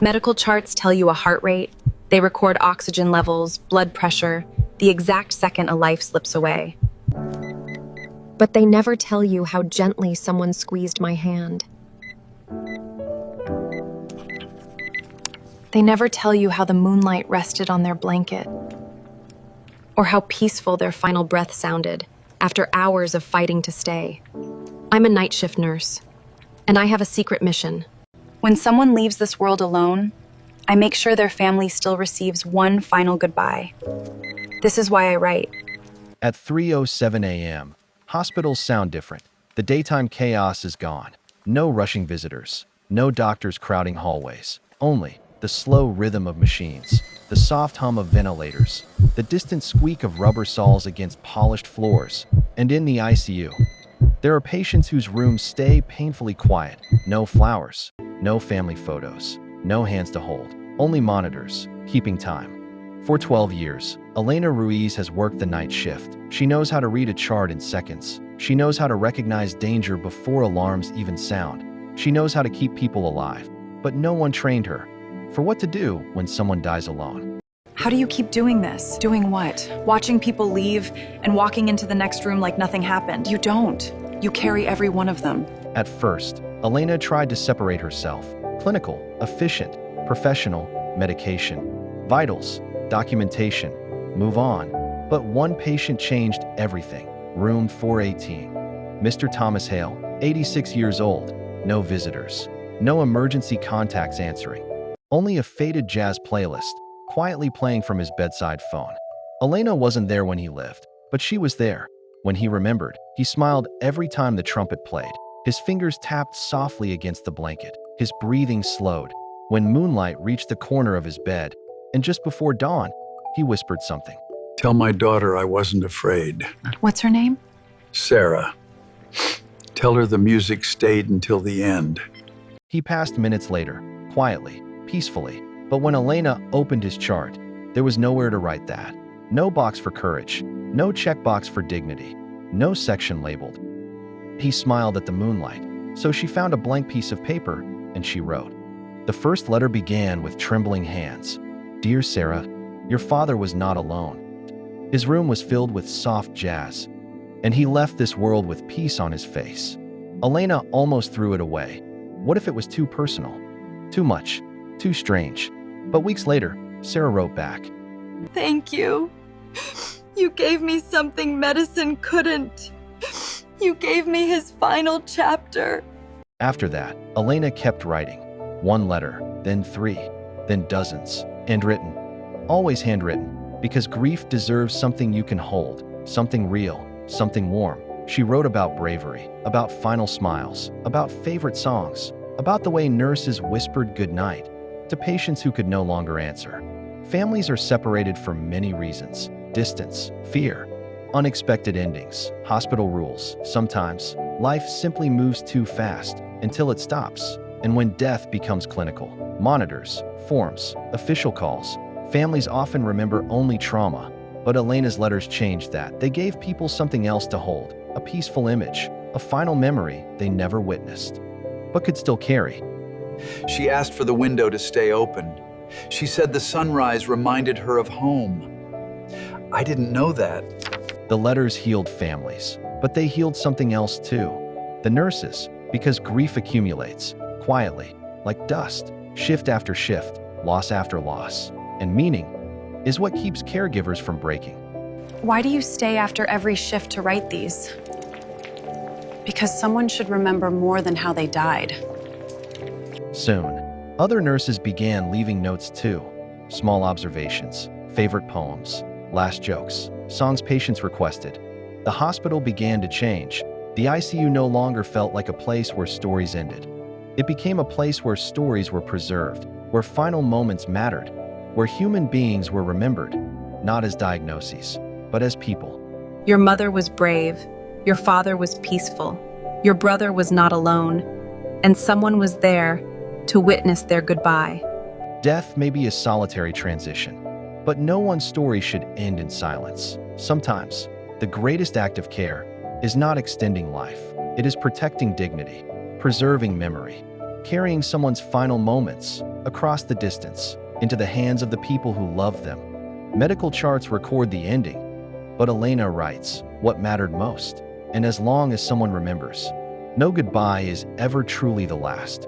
Medical charts tell you a heart rate. They record oxygen levels, blood pressure, the exact second a life slips away. But they never tell you how gently someone squeezed my hand. They never tell you how the moonlight rested on their blanket, or how peaceful their final breath sounded after hours of fighting to stay. I'm a night shift nurse, and I have a secret mission. When someone leaves this world alone, I make sure their family still receives one final goodbye. This is why I write. At 3:07 a.m., hospitals sound different. The daytime chaos is gone. No rushing visitors, no doctors crowding hallways. Only the slow rhythm of machines, the soft hum of ventilators, the distant squeak of rubber saws against polished floors. And in the ICU, there are patients whose rooms stay painfully quiet. No flowers, no family photos, no hands to hold, only monitors, keeping time. For 12 years, Elena Ruiz has worked the night shift. She knows how to read a chart in seconds. She knows how to recognize danger before alarms even sound. She knows how to keep people alive. But no one trained her for what to do when someone dies alone. How do you keep doing this? Doing what? Watching people leave and walking into the next room like nothing happened. You don't. You carry every one of them. At first, Elena tried to separate herself. Clinical, efficient, professional, medication, vitals, documentation, move on. But one patient changed everything. Room 418. Mr. Thomas Hale, 86 years old, no visitors, no emergency contacts answering, only a faded jazz playlist, quietly playing from his bedside phone. Elena wasn't there when he lived, but she was there. When he remembered, he smiled every time the trumpet played. His fingers tapped softly against the blanket. His breathing slowed. When moonlight reached the corner of his bed, and just before dawn, he whispered something. Tell my daughter I wasn't afraid. What's her name? Sarah. Tell her the music stayed until the end. He passed minutes later, quietly, peacefully. But when Elena opened his chart, there was nowhere to write that. No box for courage, no checkbox for dignity, no section labeled. He smiled at the moonlight, so she found a blank piece of paper and she wrote. The first letter began with trembling hands. Dear Sarah, your father was not alone. His room was filled with soft jazz, and he left this world with peace on his face. Elena almost threw it away. What if it was too personal? Too much? Too strange? But weeks later, Sarah wrote back. Thank you. You gave me something medicine couldn't. You gave me his final chapter. After that, Elena kept writing. One letter, then 3, then dozens, handwritten. Always handwritten, because grief deserves something you can hold, something real, something warm. She wrote about bravery, about final smiles, about favorite songs, about the way nurses whispered goodnight to patients who could no longer answer. Families are separated for many reasons: distance, fear, unexpected endings, hospital rules. Sometimes, life simply moves too fast until it stops. And when death becomes clinical, monitors, forms, official calls, families often remember only trauma. But Elena's letters changed that. They gave people something else to hold, a peaceful image, a final memory they never witnessed, but could still carry. She asked for the window to stay open. She said the sunrise reminded her of home. I didn't know that. The letters healed families, but they healed something else too. The nurses, because grief accumulates, quietly, like dust, shift after shift, loss after loss. And meaning is what keeps caregivers from breaking. Why do you stay after every shift to write these? Because someone should remember more than how they died. Soon, other nurses began leaving notes too. Small observations, favorite poems, last jokes, songs patients requested. The hospital began to change. The ICU no longer felt like a place where stories ended. It became a place where stories were preserved, where final moments mattered, where human beings were remembered, not as diagnoses, but as people. Your mother was brave. Your father was peaceful. Your brother was not alone. And someone was there to witness their goodbye. Death may be a solitary transition, but no one's story should end in silence. Sometimes, the greatest act of care is not extending life. It is protecting dignity, preserving memory, carrying someone's final moments across the distance, into the hands of the people who love them. Medical charts record the ending, but Elena writes what mattered most. And as long as someone remembers, no goodbye is ever truly the last.